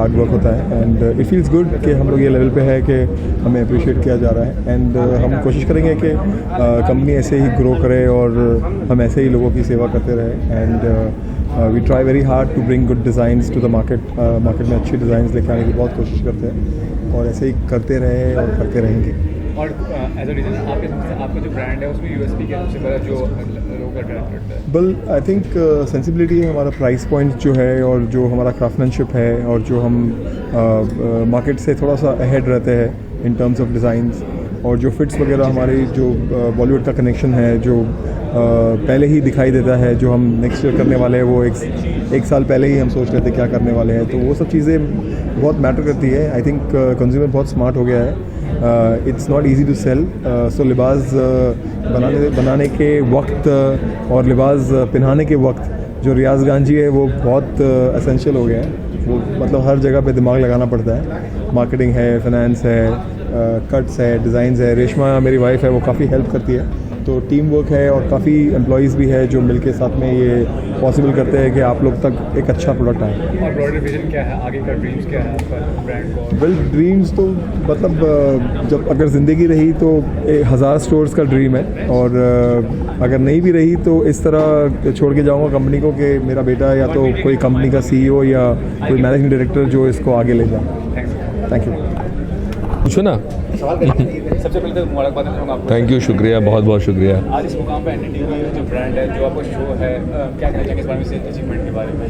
Hard work होता है and it feels good कि हम लोग ये लेवल पे है कि हमें अप्रिशिएट किया जा रहा है एंड हम कोशिश करेंगे कि कंपनी ऐसे ही ग्रो करे और हम ऐसे ही लोगों की सेवा करते रहे and we try very hard to bring good designs to the market में अच्छी डिज़ाइंस लेकर आने की बहुत कोशिश करते हैं और ऐसे ही करते रहे और करते रहेंगे। और एज अ डिज़ाइनर आपका जो ब्रांड है उसमें यूएसपी क्या सबसे बड़ा जो लोगों का अट्रैक्ट करता है? बल आई थिंक सेंसिबिलिटी है, हमारा प्राइस पॉइंट जो है और जो हमारा क्राफ्टमैनशिप है और जो हम मार्केट से थोड़ा सा अहेड रहते हैं इन टर्म्स ऑफ डिज़ाइंस और जो फिट्स वगैरह हमारी जो बॉलीवुड का कनेक्शन है जो पहले ही दिखाई देता है, जो हम नेक्स्ट ईयर करने वाले हैं वो एक साल पहले ही हम सोच रहे थे क्या करने वाले हैं, तो वो सब चीज़ें बहुत मैटर करती है। आई थिंक कंज्यूमर बहुत स्मार्ट हो गया है। It's not easy to sell, so Libas बनाने के वक्त और लिबास पहनाने के वक्त जो रियाज गांजी है वो बहुत एसेंशियल हो गया है। वो मतलब हर जगह पे दिमाग लगाना पड़ता है, मार्केटिंग है, फाइनेंस है, कट्स है, डिज़ाइंस है। रेशमा मेरी वाइफ है, वो काफ़ी हेल्प करती है, तो टीम वर्क है और काफ़ी एम्प्लॉयज़ भी है जो मिलके साथ में ये पॉसिबल करते हैं कि आप लोग तक एक अच्छा प्रोडक्ट आए। और ब्रॉडर विजन क्या है, आगे का ड्रीम्स क्या है आपका ब्रांड को? वेल ड्रीम्स तो मतलब जब अगर ज़िंदगी रही तो 1000 स्टोर्स का ड्रीम है और अगर नहीं भी रही तो इस तरह छोड़ के जाऊंगा कंपनी को कि मेरा बेटा या तो कोई कंपनी का CEO या कोई मैनेजिंग डायरेक्टर जो इसको आगे ले जाए। Thank you. पूछो ना। सबसे पहले तो मुबारकबाद दूंगा आपको। थैंक यू, शुक्रिया, बहुत बहुत शुक्रिया। आज इस मुकाम पे एनडीटीवी जो ब्रांड है, जो आपका शो है, क्या कहना चाहेंगे इस बारे में, से अचीवमेंट के बारे में?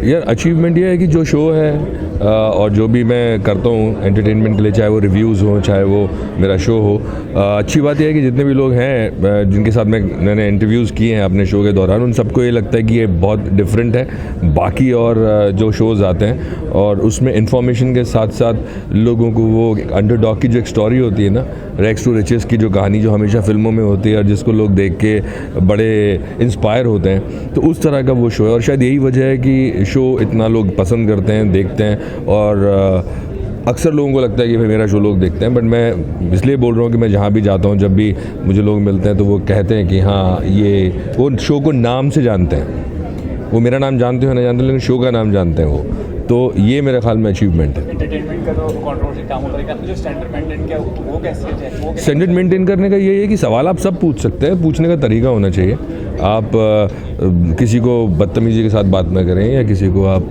यार अचीवमेंट ये है कि जो शो है और जो भी मैं करता हूँ एंटरटेनमेंट के लिए, चाहे वो रिव्यूज़ हो, चाहे वो मेरा शो हो, अच्छी बात यह है कि जितने भी लोग हैं जिनके साथ मैंने इंटरव्यूज़ किए हैं अपने शो के दौरान, उन सबको ये लगता है कि ये बहुत डिफरेंट है बाकी और जो शोज़ आते हैं, और उसमें इंफॉर्मेशन के साथ साथ लोगों को वो अंडरडॉग की जो एक स्टोरी होती है ना, रैग्स टू रिचेस की जो कहानी जो हमेशा फिल्मों में होती है और जिसको लोग देख के बड़े इंस्पायर होते हैं, तो उस तरह का वो शो है। और शायद यही वजह है कि शो इतना लोग पसंद करते हैं, देखते हैं, और अक्सर लोगों को लगता है कि भाई मेरा शो लोग देखते हैं, बट मैं इसलिए बोल रहा हूँ कि मैं जहाँ भी जाता हूँ, जब भी मुझे लोग मिलते हैं तो वो कहते हैं कि हाँ, ये वो शो को नाम से जानते हैं, वो मेरा नाम जानते हो ना जानते हो, लेकिन शो का नाम जानते हैं वो, तो ये मेरे ख्याल में अचीवमेंट है। एंटरटेनमेंट का तो कंट्रोवर्शियल काम होता है, जो स्टैंडर्ड मेंटेन किया वो कैसे है? स्टैंडर्ड मेंटेन करने का ये है कि सवाल आप सब पूछ सकते हैं, पूछने का तरीका होना चाहिए। आप किसी को बदतमीजी के साथ बात ना करें या किसी को आप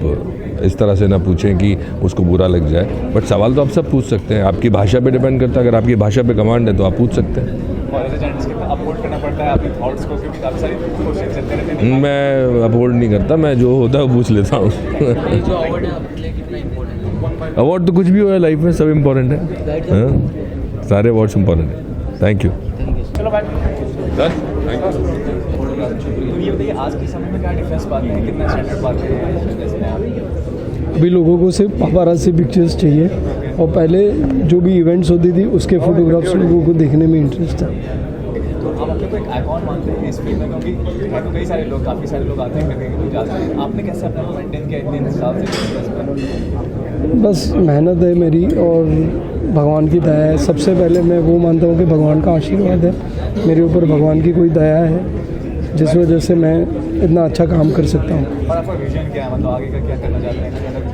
इस तरह से ना पूछें कि उसको बुरा लग जाए, बट सवाल तो आप सब पूछ सकते हैं। आपकी भाषा पे डिपेंड करता है, अगर आपकी भाषा पे कमांड है तो आप पूछ सकते हैं। और ऐसे जर्नलिस्ट कितना अपहोल्ड करना पड़ता है आपके थॉट्स को, क्योंकि काफ़ी सारी क्वेश्चन चलते रहते हैं। मैं अपहोल्ड नहीं करता, मैं जो होता है वो पूछ लेता हूँ। अवार्ड तो कुछ भी हो लाइफ में, सब इम्पोर्टेंट है, हाँ? सारे अवार्ड्स इम्पोर्टेंट है। Thank you. चलो भाई, तो ये बताइए आज के समय में क्या डिफरेंस पाते हैं, कितना स्टैंडर्ड पाते हैं? जैसे आप अभी लोगों को सिर्फ पापाराज़ी पिक्चर्स चाहिए, और पहले जो भी इवेंट्स होती थी उसके फोटोग्राफ्स लोगों को देखने में इंटरेस्ट था। तो आप अपने को एक आइकॉन मानते हैं इस फील्ड में, क्योंकि है तो कई सारे लोग, काफ़ी सारे लोग आते हैं, कहीं लोग जाते हैं, आपने कैसे अपने को मेंटेन किया इतने हिसाब से? बस मेहनत है मेरी और भगवान की दया है। सबसे पहले मैं वो मानता हूँ कि भगवान का आशीर्वाद है मेरे ऊपर, भगवान की कोई दया है जिस वजह से मैं इतना अच्छा काम कर सकता हूँ। और आपका विजन क्या है, मतलब आगे का क्या करना चाहते हैं?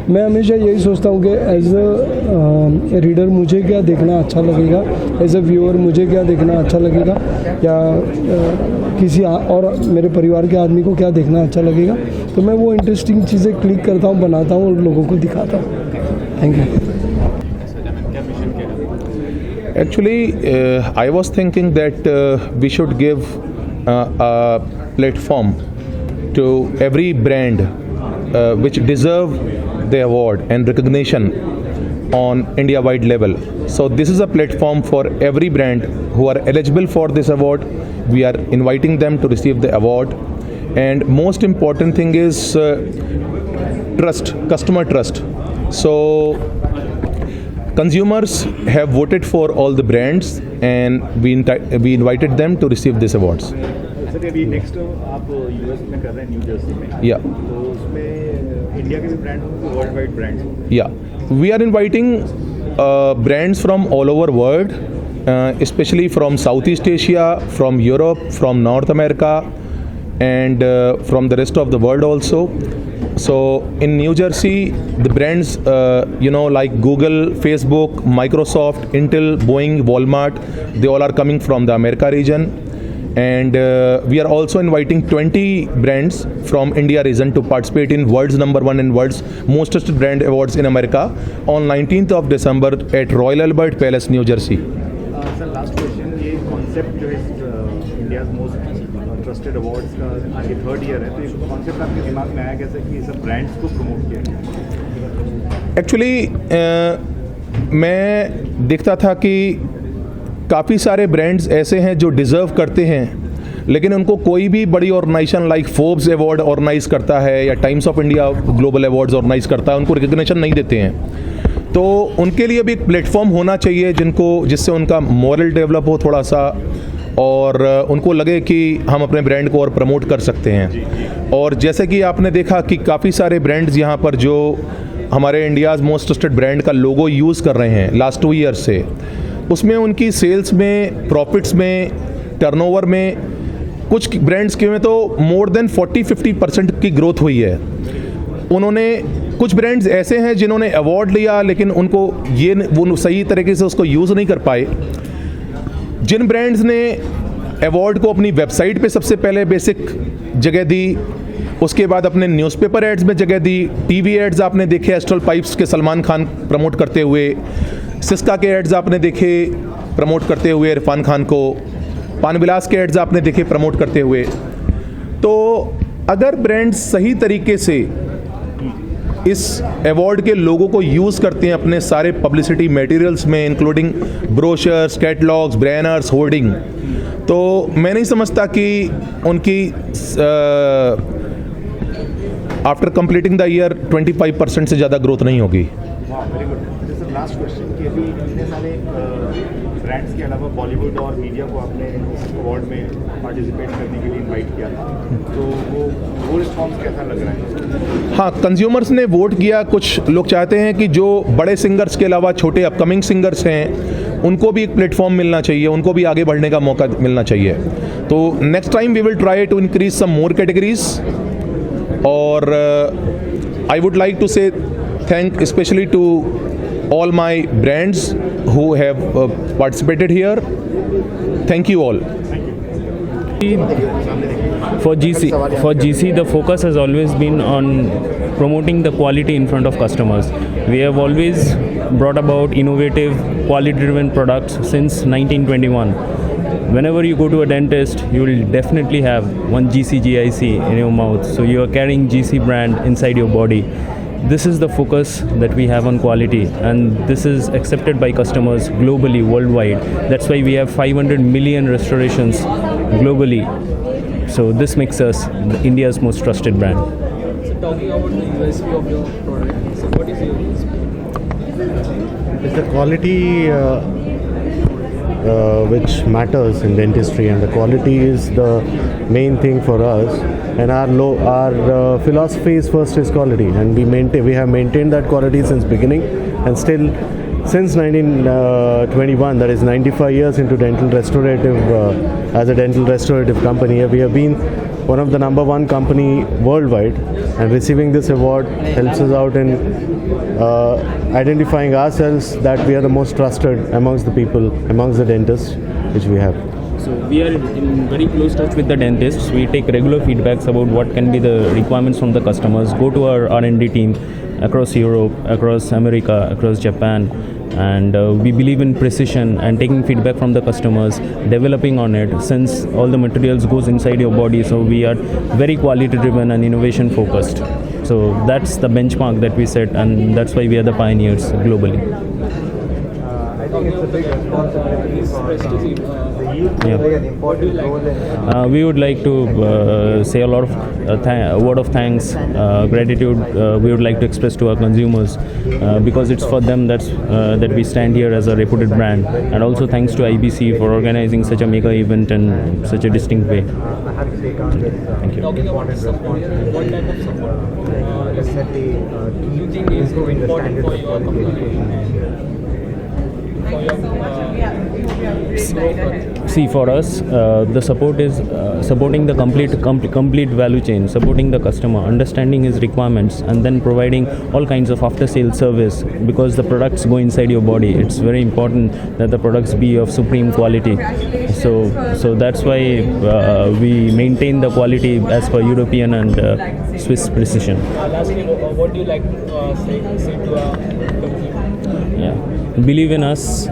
मैं हमेशा यही सोचता हूँ कि एज अ रीडर मुझे क्या देखना अच्छा लगेगा, एज अ व्यूअर मुझे क्या देखना अच्छा लगेगा, या किसी और मेरे परिवार के आदमी को क्या देखना अच्छा लगेगा, तो मैं वो इंटरेस्टिंग चीज़ें क्लिक करता हूँ, बनाता हूँ और लोगों को दिखाता हूँ। Thank you. Actually, I was thinking that we should give a platform to every brand which deserve the award and recognition on India-wide level. So this is a platform for every brand who are eligible for this award. We are inviting them to receive the award. And most important thing is trust, customer trust. So consumers have voted for all the brands and we invited them to receive these awards. Sir अभी next आप US में कर रहे हैं, new Jersey में, या तो उसमें इंडिया के भी ब्रांड होंगे, वर्ल्ड वाइड ब्रांड्स? या we are inviting brands from all over world, especially from Southeast Asia, from Europe, from North America, and from the rest of the world also. So in New Jersey, the brands, like Google, Facebook, Microsoft, Intel, Boeing, Walmart, they all are coming from the America region. And we are also inviting 20 brands from India region to participate in world's #1 and world's most trusted brand awards in America on 19th of December at Royal Albert Palace, New Jersey. Sir last question, ये concept जो है India's most trusted awards का आज ये 3rd year है, तो ये concept आपके दिमाग में आया कैसे कि सब ब्रांड्स को प्रमोट किया गया? एक्चुअली मैं देखता था कि काफ़ी सारे ब्रांड्स ऐसे हैं जो डिज़र्व करते हैं, लेकिन उनको कोई भी बड़ी organization like Forbes award organize करता है या Times of India global awards organize करता है, उनको रिकग्निशन नहीं देते हैं। तो उनके लिए भी एक प्लेटफॉर्म होना चाहिए जिससे उनका मॉरल डेवलप हो थोड़ा सा, और उनको लगे कि हम अपने ब्रांड को और प्रमोट कर सकते हैं। और जैसे कि आपने देखा कि काफ़ी सारे ब्रांड्स यहाँ पर जो हमारे इंडियाज़ मोस्ट ट्रस्टेड ब्रांड का लोगो यूज़ कर रहे हैं लास्ट 2 ईयर्स से, उसमें उनकी सेल्स में, प्रॉफिट्स में, टर्नओवर में, कुछ ब्रांड्स के में तो मोर देन 40-50% की ग्रोथ हुई है। कुछ ब्रांड्स ऐसे हैं जिन्होंने अवार्ड लिया लेकिन वो सही तरीके से उसको यूज़ नहीं कर पाए। जिन ब्रांड्स ने अवार्ड को अपनी वेबसाइट पे सबसे पहले बेसिक जगह दी, उसके बाद अपने न्यूज़पेपर एड्स में जगह दी, टीवी एड्स आपने देखे एस्ट्रल पाइप्स के सलमान खान प्रमोट करते हुए, सिस्का के एड्स आपने देखे प्रमोट करते हुए इरफान खान को, पानविलास के एड्स आपने देखे प्रमोट करते हुए। तो अगर ब्रांड्स सही तरीके से इस अवार्ड के लोगों को यूज़ करते हैं अपने सारे पब्लिसिटी मटेरियल्स में, including brochures, catalogues, banners, hoarding, तो मैं नहीं समझता कि उनकी आफ्टर कंप्लीटिंग द ईयर 25% से ज़्यादा ग्रोथ नहीं होगी। Very good. जैसे लास्ट क्वेश्चन कि अभी इतने सारे ब्रांड्स के अलावा बॉलीवुड और मीडिया को आपने इस अवार्ड में पार्टिसिपेट करने के लिए इनवाइट किया था, तो वो रिस्पॉन्स कैसा लग रहा है? हाँ, कंज्यूमर्स ने वोट किया। कुछ लोग चाहते हैं कि जो बड़े सिंगर्स के अलावा छोटे अपकमिंग सिंगर्स हैं उनको भी एक प्लेटफॉर्म मिलना चाहिए, उनको भी आगे बढ़ने का मौका मिलना चाहिए। तो next time we will try to increase some more categories. और I would like to say thank especially to all my brands who have participated here. Thank you all. For GC, the focus has always been on promoting the quality in front of customers. We have always brought about innovative, quality-driven products since 1921. Whenever you go to a dentist, you will definitely have one GC GIC in your mouth. So you are carrying GC brand inside your body. This is the focus that we have on quality, and this is accepted by customers globally, worldwide. That's why we have 500 million restorations globally. So this makes us India's most trusted brand. So talking about the USP of your product, so what is your USP? It's the quality which matters in dentistry, and the quality is the main thing for us. And our philosophy is first is quality, and we have maintained that quality since beginning, and still since 1921, that is 95 years into dental restorative, as a dental restorative company, we have been one of the #1 company worldwide, and receiving this award helps us out in identifying ourselves that we are the most trusted amongst the people, amongst the dentists which we have. So we are in very close touch with the dentists. We take regular feedbacks about what can be the requirements from the customers, go to our R&D team across Europe, across America, across Japan, and we believe in precision and taking feedback from the customers, developing on it, since all the materials goes inside your body. So we are very quality driven and innovation focused. So that's the benchmark that we set, and that's why we are the pioneers globally. I think it's a big responsibility for the youth to play an important role in. We would like to say a lot of word of thanks, gratitude. We would like to express to our consumers because it's for them that we stand here as a reputed brand, and also thanks to IBC for organizing such a mega event in such a distinct way. I have to take on this Thank you. important responsibility. What type of support Definitely you think is improving the important standards for of your quality company? education. See, for us, the support is supporting the complete value chain, supporting the customer, understanding his requirements, and then providing all kinds of after-sales service, because the products go inside your body. It's very important that the products be of supreme quality. So that's why we maintain the quality as per European and Swiss precision. Lastly, what do you like to say to a consumer? Yeah. Believe in us.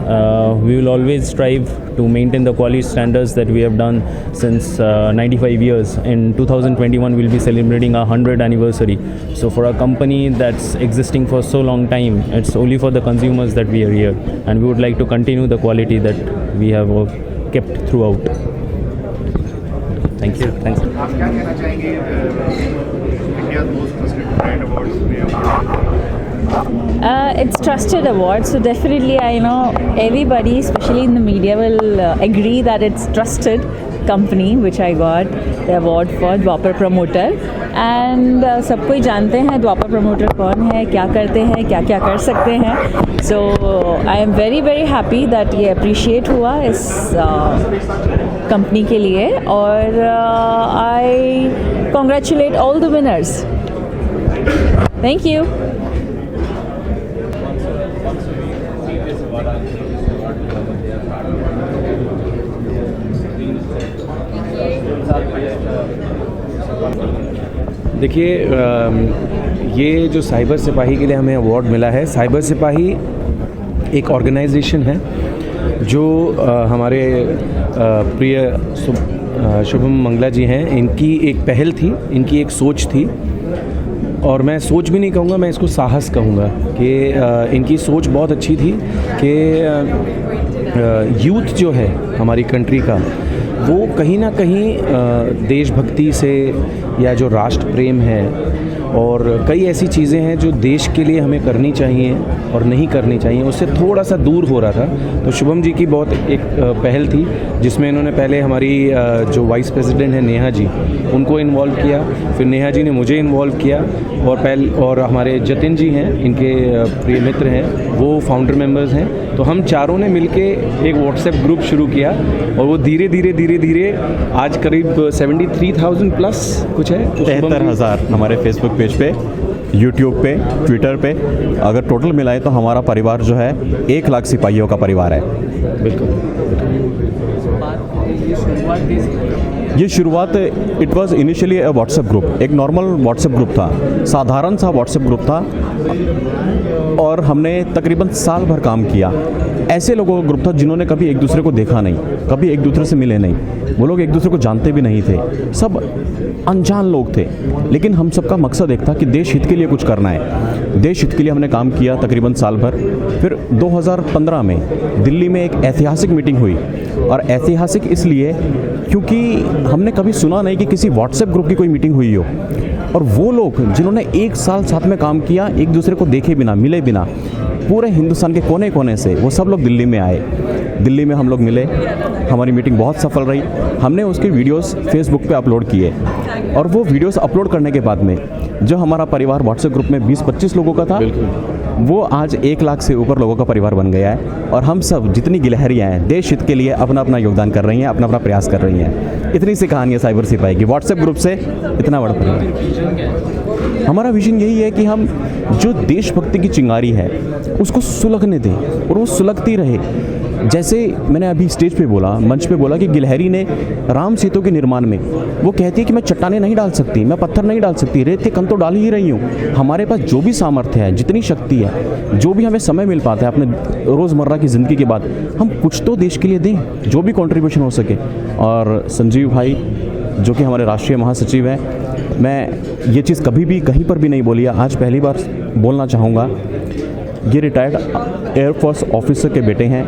We will always strive to maintain the quality standards that we have done since 95 years. In 2021, we'll be celebrating our 100th anniversary. So for a company that's existing for so long time, it's only for the consumers that we are here, and we would like to continue the quality that we have kept throughout. Thank you. Thanks. आप क्या कहना चाहेंगे India most trusted brand awards में? It's trusted award, so definitely I know everybody, especially in the media, will agree that it's trusted company which I got the award for, Dwapar Promoter. And सब कोई जानते हैं द्वापर promoter कौन है, क्या करते हैं, क्या क्या कर सकते हैं. So I am very very happy that ये appreciate हुआ इस कंपनी के लिए, और I congratulate all the winners. Thank you. देखिए, ये जो साइबर सिपाही के लिए हमें अवार्ड मिला है, साइबर सिपाही एक ऑर्गेनाइजेशन है जो हमारे प्रिय शुभम मंगला जी हैं, इनकी एक पहल थी, इनकी एक सोच थी, और मैं सोच भी नहीं कहूँगा, मैं इसको साहस कहूँगा कि इनकी सोच बहुत अच्छी थी कि यूथ जो है हमारी कंट्री का, वो कहीं ना कहीं देशभक्ति से या जो राष्ट्र प्रेम है और कई ऐसी चीज़ें हैं जो देश के लिए हमें करनी चाहिए और नहीं करनी चाहिए, उससे थोड़ा सा दूर हो रहा था. तो शुभम जी की बहुत एक पहल थी जिसमें इन्होंने पहले हमारी जो वाइस प्रेसिडेंट है नेहा जी, उनको इन्वॉल्व किया, फिर नेहा जी ने मुझे इन्वॉल्व किया, और हमारे जतिन जी हैं, इनके प्रिय मित्र हैं, वो फाउंडर मेंबर्स हैं. तो हम चारों ने मिलके एक व्हाट्सएप ग्रुप शुरू किया, और वो धीरे धीरे आज करीब 73,000 प्लस कुछ है, 73,000 हमारे फेसबुक पेज पे, यूट्यूब पे, ट्विटर पे, अगर टोटल मिलाए तो हमारा परिवार जो है 1 लाख सिपाहियों का परिवार है. ये शुरुआत it was initially a WhatsApp group, एक नॉर्मल व्हाट्सएप ग्रुप था, साधारण सा व्हाट्सएप ग्रुप था, और हमने तकरीबन साल भर काम किया. ऐसे लोगों का ग्रुप था जिन्होंने कभी एक दूसरे को देखा नहीं, कभी एक दूसरे से मिले नहीं, वो लोग एक दूसरे को जानते भी नहीं थे, सब अनजान लोग थे, लेकिन हम सबका मकसद एक था कि देश हित के लिए कुछ करना है. देश हित के लिए हमने काम किया तकरीबन साल भर. फिर 2015 में दिल्ली में एक ऐतिहासिक मीटिंग हुई, और ऐतिहासिक इसलिए क्योंकि हमने कभी सुना नहीं कि किसी व्हाट्सएप ग्रुप की कोई मीटिंग हुई हो, और वो लोग जिन्होंने 1 साल साथ में काम किया, एक दूसरे को देखे बिना, मिले बिना, पूरे हिंदुस्तान के कोने कोने से वो सब लोग दिल्ली में आए. दिल्ली में हम लोग मिले, हमारी मीटिंग बहुत सफल रही. हमने उसके वीडियोस फेसबुक पे अपलोड किए, और वो वीडियोस अपलोड करने के बाद में जो हमारा परिवार व्हाट्सएप ग्रुप में 20-25 लोगों का था, वो आज 1 लाख से ऊपर लोगों का परिवार बन गया है. और हम सब जितनी गिलहरियाँ हैं देश हित के लिए अपना अपना योगदान कर रही हैं, अपना अपना प्रयास कर रही हैं. इतनी सी कहानी है साइबर सिपाही की, व्हाट्सएप ग्रुप से इतना बड़ा परिवार. हमारा विजन यही है कि हम जो देशभक्ति की चिंगारी है उसको सुलगने दें, और वो सुलगती रहे. जैसे मैंने अभी स्टेज पे बोला, मंच पे बोला कि गिलहरी ने राम सेतु के निर्माण में वो कहती है कि मैं चट्टाने नहीं डाल सकती, मैं पत्थर नहीं डाल सकती, रेत के कण तो डाल ही रही हूँ. हमारे पास जो भी सामर्थ्य है, जितनी शक्ति है, जो भी हमें समय मिल पाता है अपने रोज़मर्रा की ज़िंदगी के बाद, हम कुछ तो देश के लिए दें, जो भी कंट्रीब्यूशन हो सके. और संजीव भाई जो कि हमारे राष्ट्रीय महासचिव हैं, मैं ये चीज़ कभी भी कहीं पर भी नहीं बोली है, आज पहली बार बोलना चाहूँगा. ये रिटायर्ड एयरफोर्स ऑफिसर के बेटे हैं,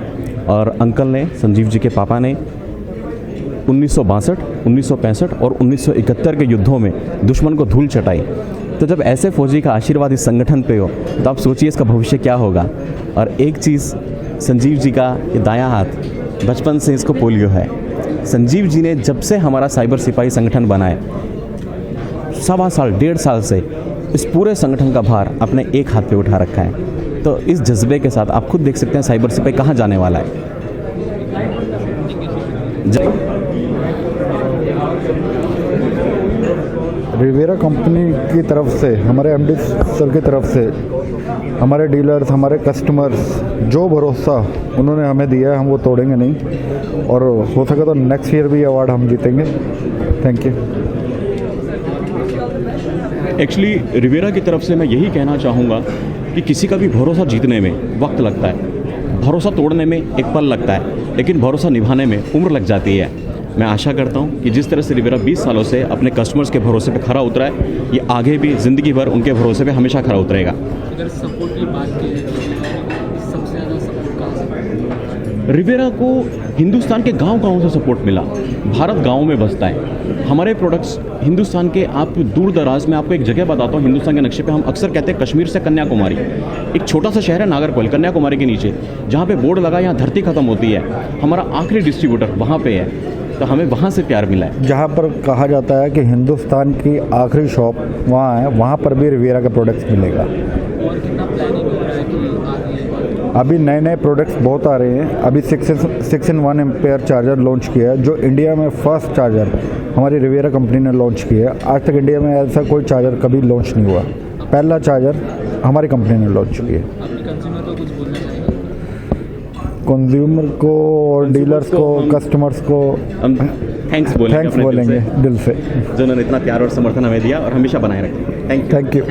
और अंकल ने, संजीव जी के पापा ने 1962, 1965 और 1971 के युद्धों में दुश्मन को धूल चटाई. तो जब ऐसे फौजी का आशीर्वाद इस संगठन पे हो, तो आप सोचिए इसका भविष्य क्या होगा. और एक चीज़, संजीव जी का ये दायां हाथ, बचपन से इसको पोलियो है. संजीव जी ने जब से हमारा साइबर सिपाही संगठन बनाए, 1.25 साल, 1.5 साल से इस पूरे संगठन का भार अपने एक हाथ पे उठा रखा है. तो इस जज्बे के साथ आप खुद देख सकते हैं साइबर सिपाही कहाँ जाने वाला है। रिवेरा कंपनी की तरफ से, हमारे एमडी सर की तरफ से, हमारे डीलर्स, हमारे कस्टमर्स, जो भरोसा उन्होंने हमें दिया है हम वो तोड़ेंगे नहीं, और हो सके तो नेक्स्ट ईयर भी अवार्ड हम जीतेंगे। Thank you. एक्चुअली रिवेरा की तरफ से मैं यही कहना चाहूँगा कि किसी का भी भरोसा जीतने में वक्त लगता है, भरोसा तोड़ने में एक पल लगता है, लेकिन भरोसा निभाने में उम्र लग जाती है। मैं आशा करता हूँ कि जिस तरह से रिवेरा 20 सालों से अपने कस्टमर्स के भरोसे पे खरा उतरा है, ये आगे भी ज़िंदगी भर उनके भरोसे पे हमेशा खरा उतरेगा। अगर सपोर्ट की बात की सबसे ज़्यादा सपोर्ट कहाँ से? रिवेरा को हिंदुस्तान के गांव-गांव से सपोर्ट मिला। भारत गाँव में बसता है। हमारे प्रोडक्ट्स हिंदुस्तान के, आप दूर दराज में आपको एक जगह बताता हूँ हिंदुस्तान के नक्शे पे, हम अक्सर कहते हैं कश्मीर से कन्याकुमारी, एक छोटा सा शहर है नागरकोइल कन्याकुमारी के नीचे, जहाँ पे बोर्ड लगा यहाँ धरती खत्म होती है, हमारा आखिरी डिस्ट्रीब्यूटर वहाँ पे है, तो हमें वहाँ से प्यार मिला है। जहाँ पर कहा जाता है कि हिंदुस्तान की आखिरी शॉप वहाँ है, वहाँ पर भी रिवेरा के प्रोडक्ट्स मिलेगा। और कितना प्लानिंग हो रहा है कि आगे? अभी नए नए प्रोडक्ट्स बहुत आ रहे हैं। अभी 6-in-1 एम्पेयर चार्जर लॉन्च किया है, जो इंडिया में फर्स्ट चार्जर हमारी रिवेरा कंपनी ने लॉन्च किया है। आज तक इंडिया में ऐसा कोई चार्जर कभी लॉन्च नहीं हुआ, पहला चार्जर हमारी कंपनी ने लॉन्च किया है। कंज्यूमर को कुछ बोलना चाहिए? कंज्यूमर को और डीलर्स को, कस्टमर्स को हम थैंक्स बोलेंगे दिल से, जिन्होंने इतना प्यार और समर्थन हमें दिया और हमेशा बनाए रखें। Thank you. Thank you.